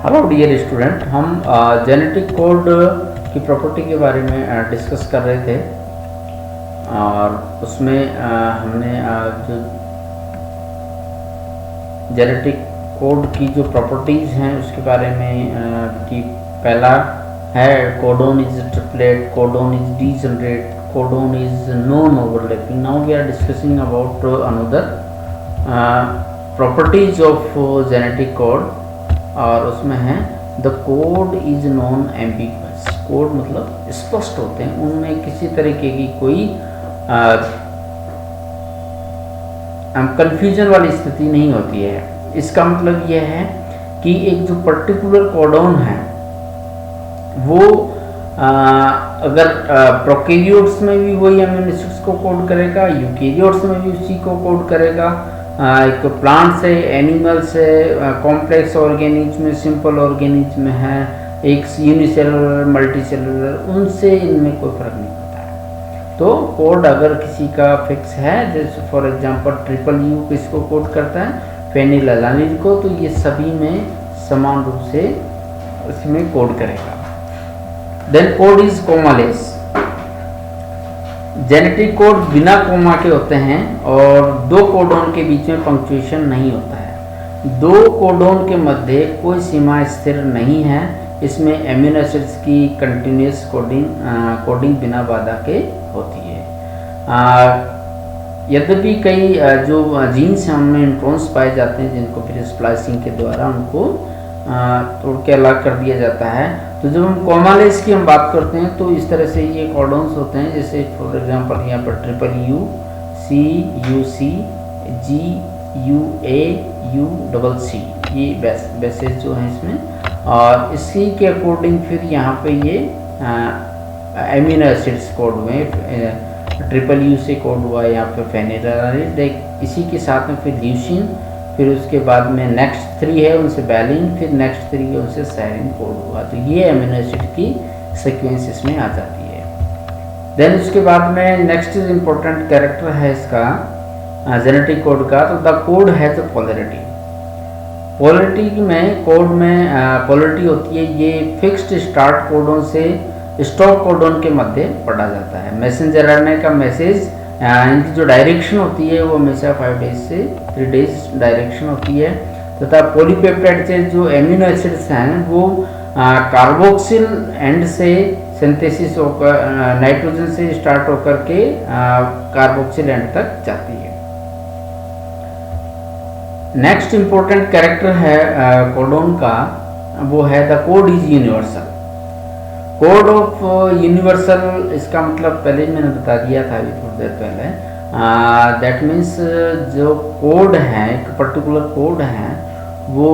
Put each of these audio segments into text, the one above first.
Hello dear student, हम genetic code की property के बारे में डिस्कस कर रहे थे और उसमें हमने जो जेनेटिक कोड की जो प्रॉपर्टीज़ हैं उसके बारे में कि पहला है codon is triplet, codon is degenerate, codon is non overlapping. Now we are discussing about another properties of genetic code और उसमें है the code is non ambiguous. Code मतलब स्पष्ट होते हैं, उनमें किसी तरीके की कोई कंफ्यूजन वाली स्थिति नहीं होती है. इसका मतलब यह है कि एक जो पर्टिकुलर कोडोन है वो अगर प्रोकैरियोट्स में भी वही अमीनो एसिड्स को कोड करेगा, यूकैरियोट्स में भी उसी को कोड करेगा. एक प्लांट से, एनिमल से, कॉम्प्लेक्स ऑर्गेनिज्म में, सिंपल ऑर्गेनिज्म में है, एक यूनिसेलुलर, मल्टीसेलुलर, उनसे इनमें कोई फर्क नहीं पड़ता है. तो कोड अगर किसी का फिक्स है, जैसे फॉर एग्जांपल ट्रिपल यू किसको कोड करता है, फेनिलएलानिन को, तो ये सभी में समान रूप से इसमें कोड करेगा. Then code is commaless. Genetic code बिना कोमा के होते हैं और दो कोडोन के बीच में पंक्चुएशन नहीं होता है. दो कोडोन के मध्य कोई सीमा स्थिर नहीं है. इसमें एमिनो एसिड्स की कंटिन्यूस कोडिंग बिना बाधा के होती है. यद्यपि कई जो जीन्स हैं उनमें इंट्रॉन्स पाए जाते हैं जिनको फिर स्प्लाइसिंग के द्वारा उनको तोड़ के अलग कर दिया जाता है. तो जब हम कोमालेस की हम बात करते हैं तो इस तरह से ये कोडोन्स होते हैं, जैसे फॉर एग्जांपल यहाँ पर triple U, C U C, G U A U double C, ये बेसेस जो हैं इसमें. और इसी के अकॉर्डिंग फिर यहाँ पे ये एमिनो एसिड्स कोड हुए. ट्रिपल यू से कोड हुआ यहाँ पे फेनिलएलानिन, इसी के साथ में फिर ल्यूसीन, फिर उसके बाद में नेक्स्ट 3 है उनसे वैलिन, फिर नेक्स्ट 3 है उनसे साइरिन कोड हुआ. तो ये अमीनो एसिड की सीक्वेंस इसमें आ जाती है. देन उसके बाद में नेक्स्ट इम्पोर्टेंट कैरेक्टर है इसका जेनेटिक कोड का. तो the code has a polarity. Polarity में कोड में पोलैरिटी होती है, ये फिक्स्ड स्टार्ट कोडोन से स्टॉप कोडोन के मध्य पढ़ा जाता है. मैसेंजर आरएनए का मैसेज इनकी जो डायरेक्शन होती है वो हमेशा 5 डेज से 3 डेज डायरेक्शन होती है. तथा पॉलीपेप्टाइड से जो एमिनो एसिड्स हैं वो कार्बोक्सिल एंड से सिंथेसिस होकर नाइट्रोजन से स्टार्ट होकर के कार्बोक्सिल एंड तक जाती है. नेक्स्ट इम्पोर्टेंट कैरेक्टर है कोडोन का, वो है the code is universal. Code of universal, इसका मतलब पहले मैंने बता दिया था अभी थोड़ी देर पहले. दैट मीन्स जो कोड है, एक पर्टिकुलर कोड है, वो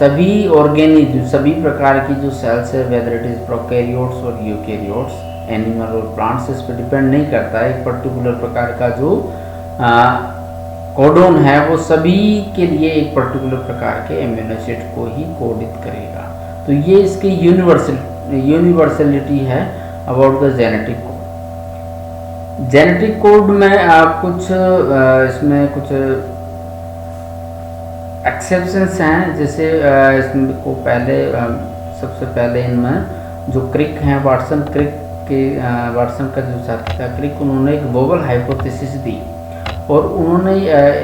सभी ऑर्गेनिज्म, सभी प्रकार की जो सेल्स है, वेदर इट इज प्रोकैरियोट्स और यूकैरियोट्स, एनिमल और प्लांट्स, इस पर डिपेंड नहीं करता है. एक पर्टिकुलर प्रकार का जो कोडोन है वो सभी के लिए एक पर्टिकुलर प्रकार के एमिनो एसिड को ही कोडित करेगा. तो ये इसकी यूनिवर्सलिटी है about the genetic code. Genetic code में आप कुछ इसमें कुछ एक्सेप्शंस हैं, जैसे इसको पहले सबसे पहले इनमें जो क्रिक हैं, वाटसन का जो साथी था क्रिक, उन्होंने एक बबल हाइपोथेसिस दी और उन्होंने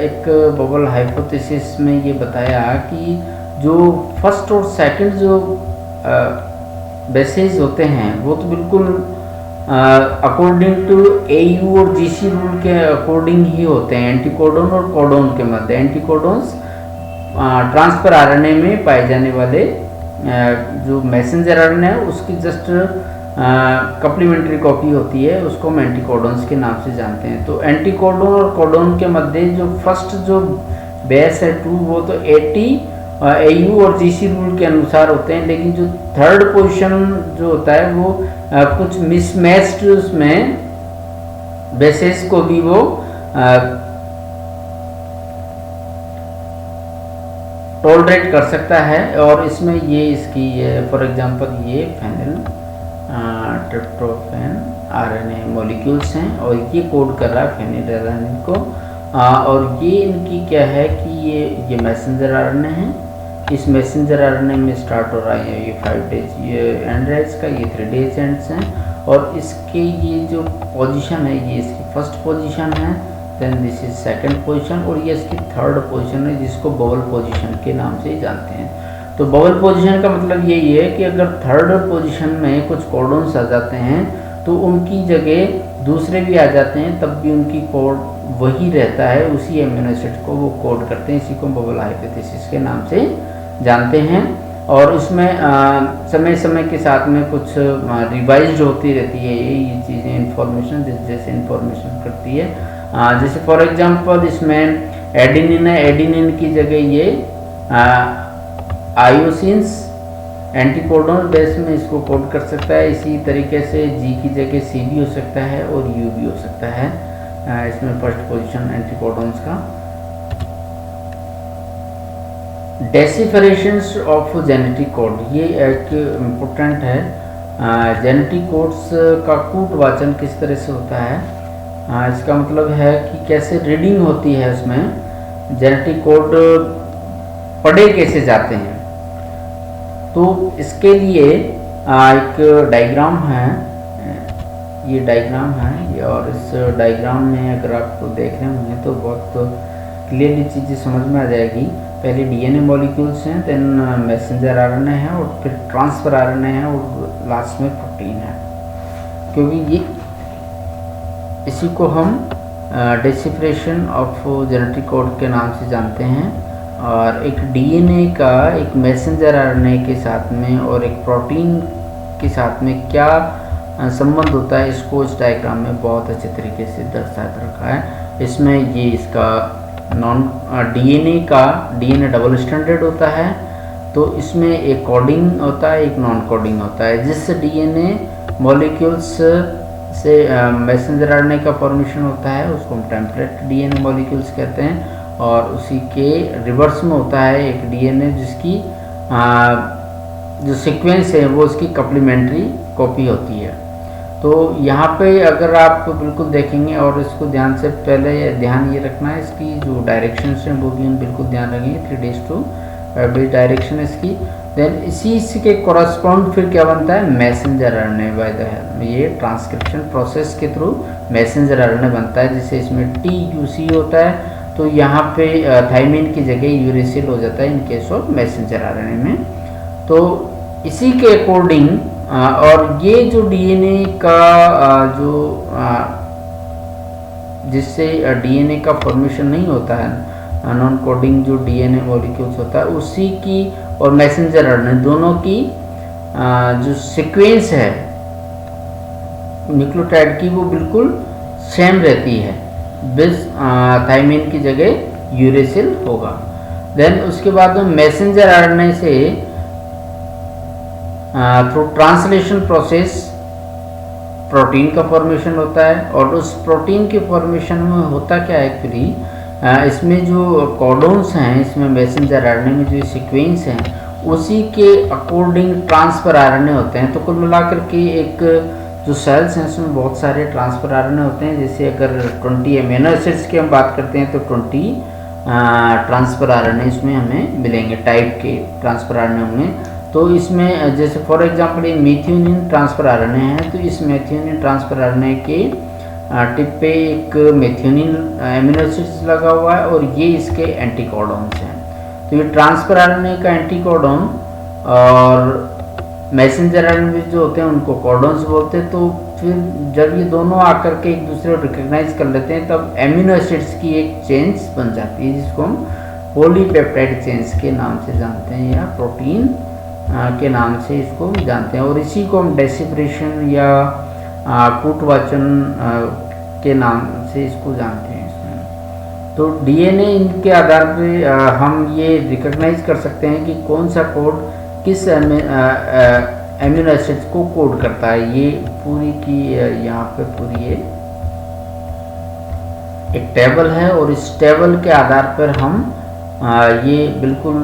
एक बबल हाइपोथेसिस में ये बताया कि जो फर्स्ट और सेकंड जो बेसेस होते हैं वो तो बिल्कुल अकॉर्डिंग टू AU और GC रूल के अकॉर्डिंग ही होते हैं. एंटीकोडोन और कोडोन के मध्य, एंटीकोडोन्स ट्रांसफर आरएनए में पाए जाने वाले जो मैसेंजर आरएनए है उसकी जस्ट कम्प्लीमेंट्री कॉपी होती है, उसको हम एंटीकोडोन्स के नाम से जानते हैं. तो एंटीकोडोन और कोडोन के मध्य जो फर्स्ट जो बेस है 2, वो तो 80 AU और GC रूल के अनुसार होते हैं, लेकिन जो थर्ड पोजीशन जो होता है वो कुछ मिसमैच्ड उसमें बेसेस को भी वो टॉलरेट कर सकता है. और इसमें ये इसकी फॉर एग्जांपल ये फेनिल ट्रिप्टोफैन आरएनए मॉलिक्यूल्स हैं और ये कोड कर रहा है फेनिलएलानिन को. और ये इनकी क्या है कि ये मैसेंजर आरएनए है, इस मैसेंजर आरएनए में स्टार्ट हो रहा है ये 5 डेज ये एंड है इसका, ये 3 डेज एंड्स हैं, और इसके ये जो पोजीशन है ये इसकी फर्स्ट पोजीशन है, then this is second position, और ये इसकी थर्ड पोजीशन है जिसको बबल पोजीशन के नाम से जानते हैं। तो बबल पोजीशन का मतलब यही है कि अगर थर्ड पोजीशन में कुछ कोडॉन्स आ जाते हैं तो उनकी जगह दूसरे भी आ जाते हैं, तब भी उनकी कोड वही रहता है, उसी एमिनो एसिड को वो कोड करते हैं। इसी को बबल हाइपोथेसिस के नाम से जानते हैं। और इसमें समय समय के साथ में कुछ रिवाइज होती रहती है ये चीज़ें, इंफॉर्मेशन जैसे इंफॉर्मेशन करती है। जैसे फॉर एग्जांपल इसमें एडिनिन है, एडिनिन की जगह ये आयोसिन्स एंटीकोडोन बेस में इसको कोड कर सकता है। इसी तरीके से जी की जगह सी भी हो सकता है और यू भी हो सकता है इसमें फर्स्ट पोजीशन एंटीकोडोन्स का। डेसिफरेशंस ऑफ जेनेटिक कोड, ये एक इम्पोर्टेंट है। जेनेटिक कोड्स का कूट वाचन किस तरह से होता है, इसका मतलब है कि कैसे रीडिंग होती है उसमें, जेनेटिक कोड पढ़े कैसे जाते हैं। तो इसके लिए एक डायग्राम है, ये डायग्राम है, और इस डायग्राम में अगर आप देख रहे होंगे तो बहुत क्लियरली चीज़ें समझ में आ जाएगी। पहले डीएनए मॉलिक्यूल्स हैं, देन मैसेंजर आरएनए है, और फिर ट्रांसफर आरएनए है, और लास्ट में प्रोटीन है। क्योंकि ये इसी को हम डेसिफरेशन ऑफ जेनेटिक कोड के नाम से जानते हैं। और एक डीएनए का एक मैसेंजर आरएनए के साथ में और एक प्रोटीन के साथ में क्या संबंध होता है, इसको इस डायग्राम में बहुत अच्छे तरीके से दर्शा रखा है। इसमें ये इसका नॉन डीएनए डबल स्टैंडर्ड होता है, तो इसमें एक कोडिंग होता है, एक नॉन कोडिंग होता है। जिस डीएनए मॉलिक्यूल्स से मैसेंजर आरएनए का फॉर्मेशन होता है उसको हम टेम्पलेट डीएनए मॉलिक्यूल्स कहते हैं, और उसी के रिवर्स में होता है एक डीएनए जिसकी जो सीक्वेंस है वो उसकी कम्प्लीमेंट्री कॉपी होती है। तो यहाँ पे अगर आप बिल्कुल देखेंगे, और इसको ध्यान से पहले ध्यान ये रखना है, इसकी जो डायरेक्शन है वो भी हम बिल्कुल ध्यान रखेंगे, 3 days to 5 days डायरेक्शन है इसकी। देन इसी के कॉरस्पॉन्ड फिर क्या बनता है, मैसेंजर आरएनए बाय द ये ट्रांसक्रिप्शन प्रोसेस के थ्रू मैसेंजर आरएनए बनता है, जिसे इसमें TUC होता है। तो यहाँ पे थाइमिन की जगह यूरेसिल हो जाता है in case of messenger RNA में। तो इसी के अकॉर्डिंग और ये जो डीएनए का जो जिससे डीएनए का फॉर्मेशन नहीं होता है, नॉन कोडिंग जो डीएनए मॉलिक्यूल्स होता है उसी की और मैसेंजर आरएनए दोनों की जो सीक्वेंस है न्यूक्लियोटाइड की वो बिल्कुल सेम रहती है। बिस थाइमिन की जगह यूरेसिल होगा। देन उसके बाद मैसेंजर आरएनए से थ्रू ट्रांसलेशन प्रोसेस प्रोटीन का फॉर्मेशन होता है, और उस प्रोटीन के फॉर्मेशन में होता क्या है एक्चुअली, इसमें जो कोडॉन्स हैं, इसमें मैसेंजर आरएनए में जो सीक्वेंस हैं उसी के अकॉर्डिंग ट्रांसफर आरएनए होते हैं। तो कुल मिलाकर के एक जो सेल्स हैं उसमें बहुत सारे ट्रांसफर आरएनए होते हैं। जैसे अगर 20 एमिनो एसिड्स की हम बात करते हैं तो 20 ट्रांसफर आरएनए इसमें हमें मिलेंगे, टाइप के ट्रांसफर आरएनए होंगे। तो इसमें जैसे फॉर एग्जांपल ये मेथियोनिन ट्रांसफर आरएनए है, तो इस मेथियोनिन ट्रांसफर आरएनए के टिप पे एक मेथियोनिन एमिनो एसिड्स लगा हुआ है, और ये इसके एंटीकोडॉन्स हैं। तो ये ट्रांसफर आरएनए का एंटीकोडॉन और मैसेंजर आरएनए जो होते हैं उनको कोडॉन्स बोलते हैं। तो फिर जब ये दोनों आकर के एक दूसरे को रिकग्नाइज कर लेते हैं तब एमिनो एसिड्स की एक चेन्स बन जाती है, जिसको हम पॉलीपेप्टाइड चेन्स के नाम से जानते हैं, या प्रोटीन के नाम से इसको जानते हैं। और इसी को हम डेसिफरेशन या कूटवाचन के नाम से इसको जानते हैं इसमें। तो डीएनए इनके आधार पे हम ये रिकग्नाइज कर सकते हैं कि कौन सा कोड किस एमिनो एसिड्स को कोड करता है। ये पूरी की यहाँ पे पूरी ये एक टेबल है, और इस टेबल के आधार पर हम ये बिल्कुल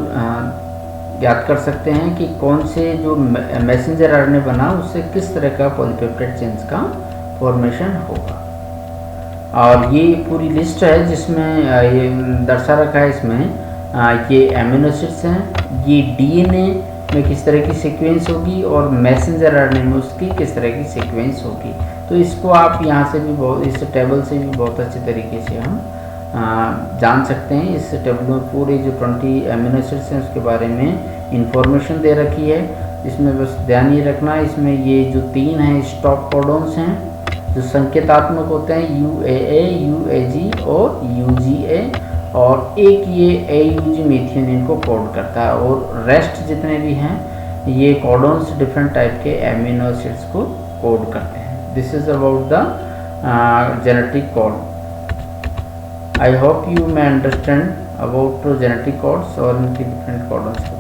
याद कर सकते हैं कि कौन से जो मैसेंजर आरएनए बना उससे किस तरह का पॉलीपेप्टाइड चेन्स का फॉर्मेशन होगा। और ये पूरी लिस्ट है जिसमें ये दर्शा रखा है इसमें ये अमीनो एसिड्स हैं, ये डीएनए में किस तरह की सीक्वेंस होगी और मैसेंजर आरएनए में उसकी किस तरह की सीक्वेंस होगी। तो इसको आप यहाँ से भी बहुत, इस टेबल से भी बहुत अच्छे तरीके से हम जान सकते हैं। इस टेबल में पूरे जो 20 अमीनो एसिड्स हैं उसके बारे में इंफॉर्मेशन दे रखी है। इसमें बस ध्यान ये रखना, इसमें ये जो 3 हैं स्टॉप कोडॉन्स हैं जो संकेतात्मक होते हैं, UAA, UAG और UGA, और एक ये AUG मीथियन इनको कोड करता है, और रेस्ट जितने भी हैं ये कोडॉन्स डिफरेंट टाइप के अमीनो एसिड्स को कोड करते हैं। This is about the genetic code. I hope you may understand about genetic codes और इनकी different codons।